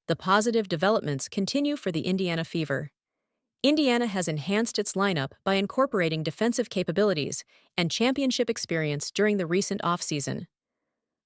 The positive developments continue for the Indiana Fever. Indiana has enhanced its lineup by incorporating defensive capabilities and championship experience during the recent offseason.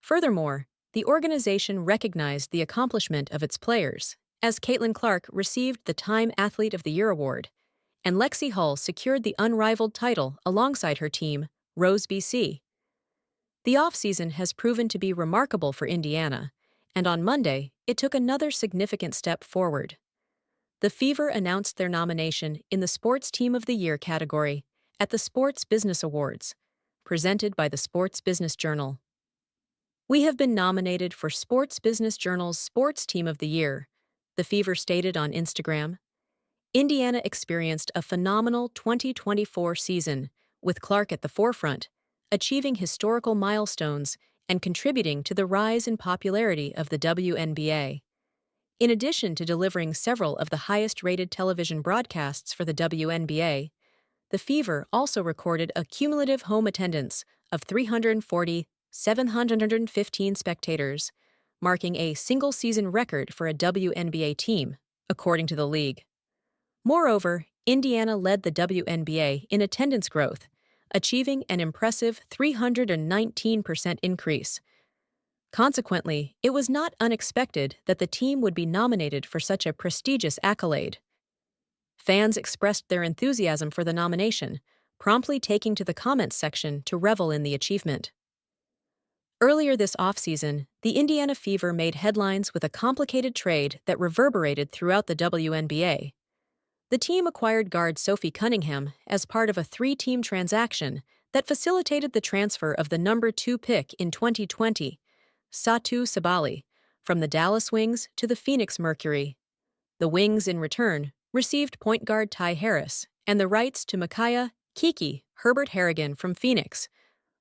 Furthermore, the organization recognized the accomplishment of its players, as Caitlin Clark received the Time Athlete of the Year award, and Lexi Hull secured the unrivaled title alongside her team, Rose BC. The offseason has proven to be remarkable for Indiana, and on Monday, it took another significant step forward. The Fever announced their nomination in the Sports Team of the Year category at the Sports Business Awards, presented by the Sports Business Journal. "We have been nominated for Sports Business Journal's Sports Team of the Year," the Fever stated on Instagram. Indiana experienced a phenomenal 2024 season, with Clark at the forefront, achieving historical milestones and contributing to the rise in popularity of the WNBA. In addition to delivering several of the highest-rated television broadcasts for the WNBA, the Fever also recorded a cumulative home attendance of 340,715 spectators, marking a single-season record for a WNBA team, according to the league. Moreover, Indiana led the WNBA in attendance growth, achieving an impressive 319% increase. Consequently, it was not unexpected that the team would be nominated for such a prestigious accolade. Fans expressed their enthusiasm for the nomination, promptly taking to the comments section to revel in the achievement. Earlier this offseason, the Indiana Fever made headlines with a complicated trade that reverberated throughout the WNBA. The team acquired guard Sophie Cunningham as part of a three-team transaction that facilitated the transfer of the number 2 pick in 2020, Satou Sabally, from the Dallas Wings to the Phoenix Mercury. The Wings, in return, received point guard Ty Harris and the rights to Micaiah "Kiki" Herbert Harrigan from Phoenix,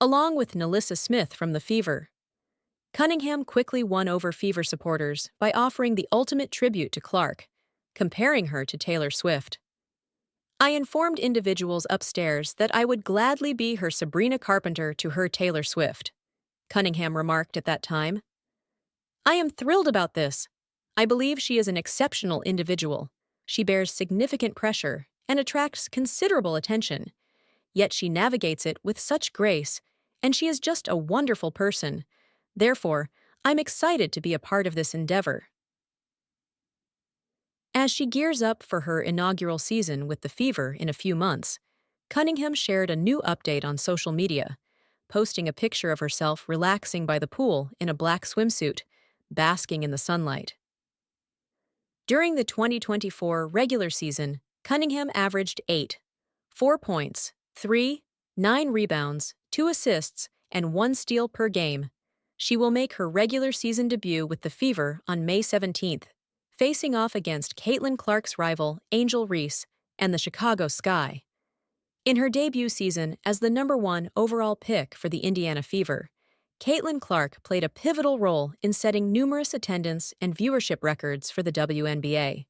along with Nalissa Smith from the Fever. Cunningham quickly won over Fever supporters by offering the ultimate tribute to Clark, comparing her to Taylor Swift. "I informed individuals upstairs that I would gladly be her Sabrina Carpenter to her Taylor Swift," Cunningham remarked at that time. "I am thrilled about this. I believe she is an exceptional individual. She bears significant pressure and attracts considerable attention, yet she navigates it with such grace, and she is just a wonderful person. Therefore, I'm excited to be a part of this endeavor." As she gears up for her inaugural season with the Fever in a few months, Cunningham shared a new update on social media, posting a picture of herself relaxing by the pool in a black swimsuit, basking in the sunlight. During the 2024 regular season, Cunningham averaged 4 points, 9 rebounds, 2 assists, and 1 steal per game. She will make her regular season debut with the Fever on May 17th, facing off against Caitlin Clark's rival Angel Reese and the Chicago Sky. In her debut season as the number 1 overall pick for the Indiana Fever, Caitlin Clark played a pivotal role in setting numerous attendance and viewership records for the WNBA.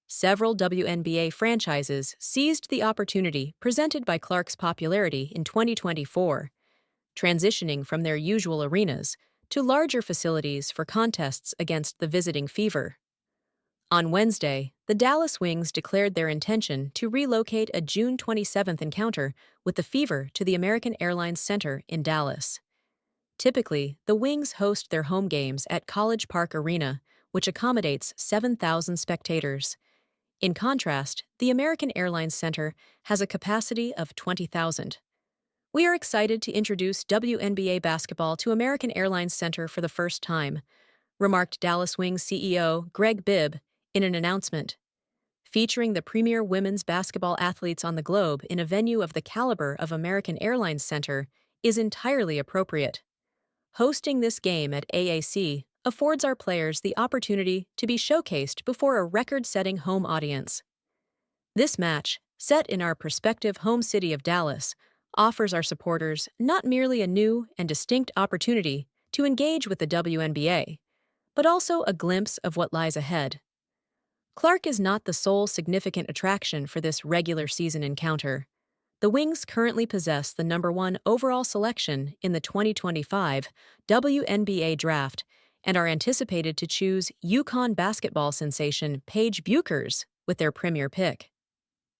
Several WNBA franchises seized the opportunity presented by Clark's popularity in 2024, transitioning from their usual arenas to larger facilities for contests against the visiting Fever. On Wednesday, the Dallas Wings declared their intention to relocate a June 27th encounter with the Fever to the American Airlines Center in Dallas. Typically, the Wings host their home games at College Park Arena, which accommodates 7,000 spectators. In contrast, the American Airlines Center has a capacity of 20,000. "We are excited to introduce WNBA basketball to American Airlines Center for the first time," remarked Dallas Wings CEO Greg Bibb in an announcement. "Featuring the premier women's basketball athletes on the globe in a venue of the caliber of American Airlines Center is entirely appropriate. Hosting this game at AAC affords our players the opportunity to be showcased before a record-setting home audience. This match, set in our prospective home city of Dallas, offers our supporters not merely a new and distinct opportunity to engage with the WNBA, but also a glimpse of what lies ahead." Clark is not the sole significant attraction for this regular season encounter. The Wings currently possess the number 1 overall selection in the 2025 WNBA draft and are anticipated to choose UConn basketball sensation Paige Bueckers with their premier pick.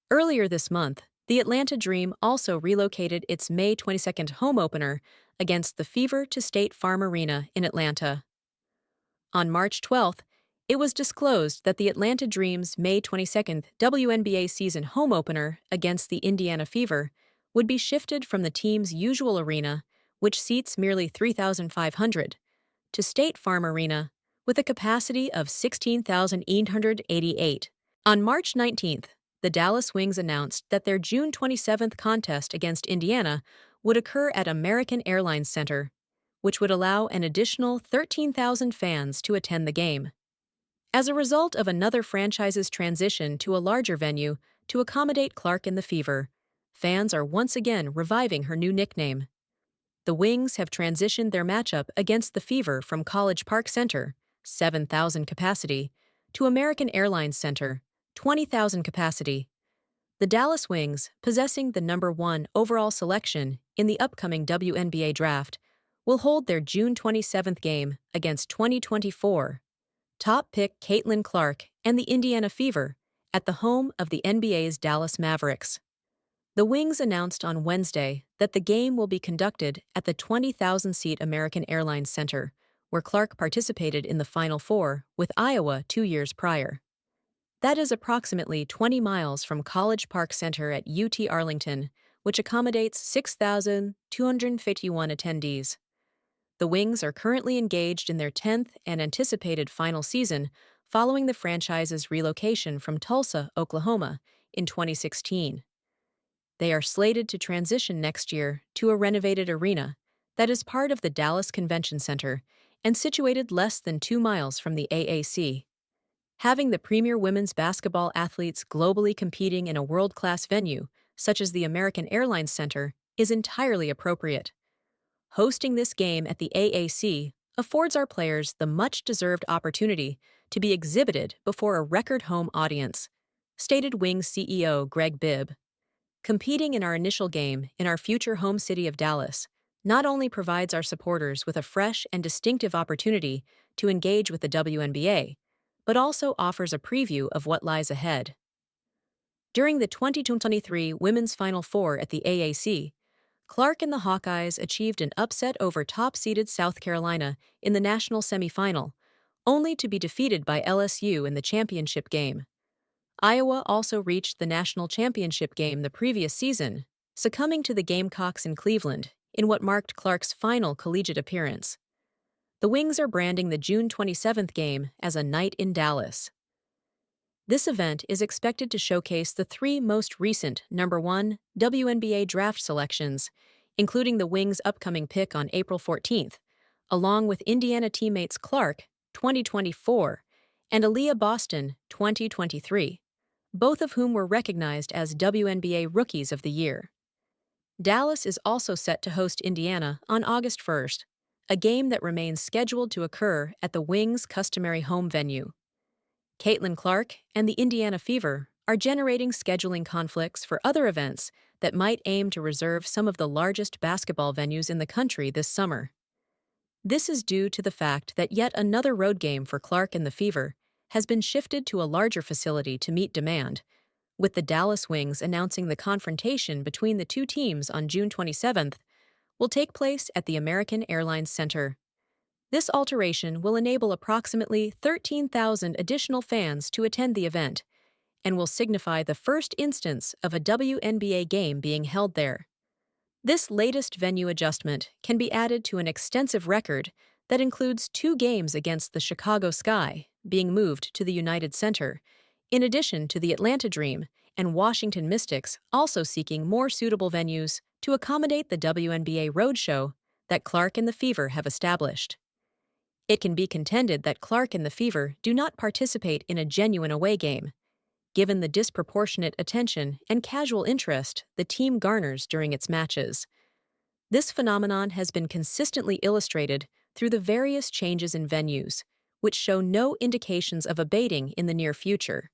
Earlier this month, the Atlanta Dream also relocated its May 22nd home opener against the Fever to State Farm Arena in Atlanta. On March 12th, it was disclosed that the Atlanta Dream's May 22nd WNBA season home opener against the Indiana Fever would be shifted from the team's usual arena, which seats merely 3,500, to State Farm Arena, with a capacity of 16,888. On March 19th, the Dallas Wings announced that their June 27th contest against Indiana would occur at American Airlines Center, which would allow an additional 13,000 fans to attend the game. As a result of another franchise's transition to a larger venue to accommodate Clark and the Fever, fans are once again reviving her new nickname. The Wings have transitioned their matchup against the Fever from College Park Center, 7,000 capacity, to American Airlines Center, 20,000 capacity. The Dallas Wings, possessing the number 1 overall selection in the upcoming WNBA draft, will hold their June 27th game against 2024 top pick Caitlin Clark and the Indiana Fever at the home of the NBA's Dallas Mavericks. The Wings announced on Wednesday that the game will be conducted at the 20,000-seat American Airlines Center, where Clark participated in the Final Four with Iowa 2 years prior. That is approximately 20 miles from College Park Center at UT Arlington, which accommodates 6,251 attendees. The Wings are currently engaged in their 10th and anticipated final season following the franchise's relocation from Tulsa, Oklahoma, in 2016. They are slated to transition next year to a renovated arena that is part of the Dallas Convention Center and situated less than 2 miles from the AAC. Having the premier women's basketball athletes globally competing in a world-class venue, such as the American Airlines Center, is entirely appropriate. Hosting this game at the AAC affords our players the much-deserved opportunity to be exhibited before a record home audience, stated Wings CEO Greg Bibb. Competing in our initial game in our future home city of Dallas not only provides our supporters with a fresh and distinctive opportunity to engage with the WNBA, but also offers a preview of what lies ahead. During the 2023 Women's Final Four at the AAC, Clark and the Hawkeyes achieved an upset over top-seeded South Carolina in the national semifinal, only to be defeated by LSU in the championship game. Iowa also reached the national championship game the previous season, succumbing to the Gamecocks in Cleveland in what marked Clark's final collegiate appearance. The Wings are branding the June 27th game as a night in Dallas. This event is expected to showcase the 3 most recent number 1 WNBA draft selections, including the Wings' upcoming pick on April 14th, along with Indiana teammates Clark, 2024, and Aaliyah Boston, 2023, both of whom were recognized as WNBA Rookies of the Year. Dallas is also set to host Indiana on August 1st, a game that remains scheduled to occur at the Wings' customary home venue. Caitlin Clark and the Indiana Fever are generating scheduling conflicts for other events that might aim to reserve some of the largest basketball venues in the country this summer. This is due to the fact that yet another road game for Clark and the Fever has been shifted to a larger facility to meet demand, with the Dallas Wings announcing the confrontation between the two teams on June 27th will take place at the American Airlines Center. This alteration will enable approximately 13,000 additional fans to attend the event and will signify the first instance of a WNBA game being held there. This latest venue adjustment can be added to an extensive record that includes 2 games against the Chicago Sky being moved to the United Center, in addition to the Atlanta Dream and Washington Mystics also seeking more suitable venues to accommodate the WNBA roadshow that Clark and the Fever have established. It can be contended that Clark and the Fever do not participate in a genuine away game, given the disproportionate attention and casual interest the team garners during its matches. This phenomenon has been consistently illustrated through the various changes in venues, which show no indications of abating in the near future.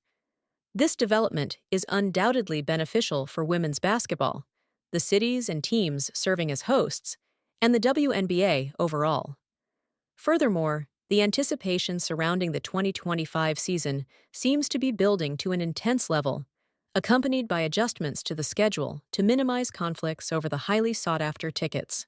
This development is undoubtedly beneficial for women's basketball, the cities and teams serving as hosts, and the WNBA overall. Furthermore, The anticipation surrounding the 2025 season seems to be building to an intense level, accompanied by adjustments to the schedule to minimize conflicts over the highly sought-after tickets.